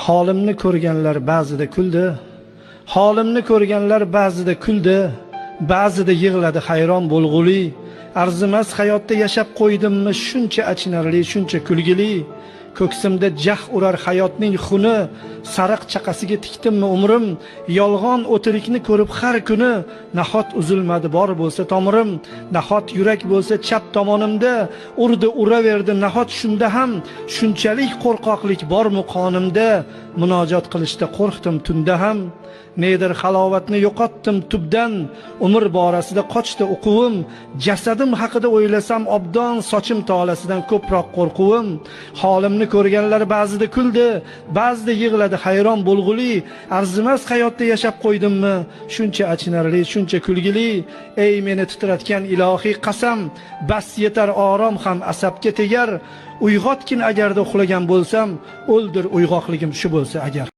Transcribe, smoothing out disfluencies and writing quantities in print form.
Holimni ko'rganlar ba'zida kuldi. Holimni ko'rganlar ba'zida kuldi. Ba'zida yig'ladi hayron bo'lg'uli. Arzimas hayotda yashab qo'ydimmi shuncha achinarli, shuncha kulgili. Ko'ksimda jah urar hayotning xuni. Sariq chaqasiga tikdimmi umrim. Yolg'on o'tirikni ko'rib har kuni. Nahot uzilmadi bor bo'lsa tomirim. Nahot yurak bo'lsa chap tomonimda. Urdi uraverdi nahot shunda ham. Shunchalik qo'rqoqlik bormi qonimda. Munojot qilishda qo'rqdim tunda ham. Nedir halovatni yo'qotdim tubdan. Umr borasida qochdi o'quvim. Jasadim haqida o'ylasam obdon sochim tolasidan ko'proq qo'rquvim. Holimni ko'rganlar ba'zida kuldi, ba'zida yig'ladi hayron bo'lg'uli. Arzimas hayotda yashab qo'ydimmi shuncha achinarli, shuncha kulgili. Ey meni titratgan ilohiy qasam, bas yetar orom ham asabga tegar. Uyg'otgin agarda uxlagan bo'lsam, o'ldir uyg'oqligim shu bo'lsa agar.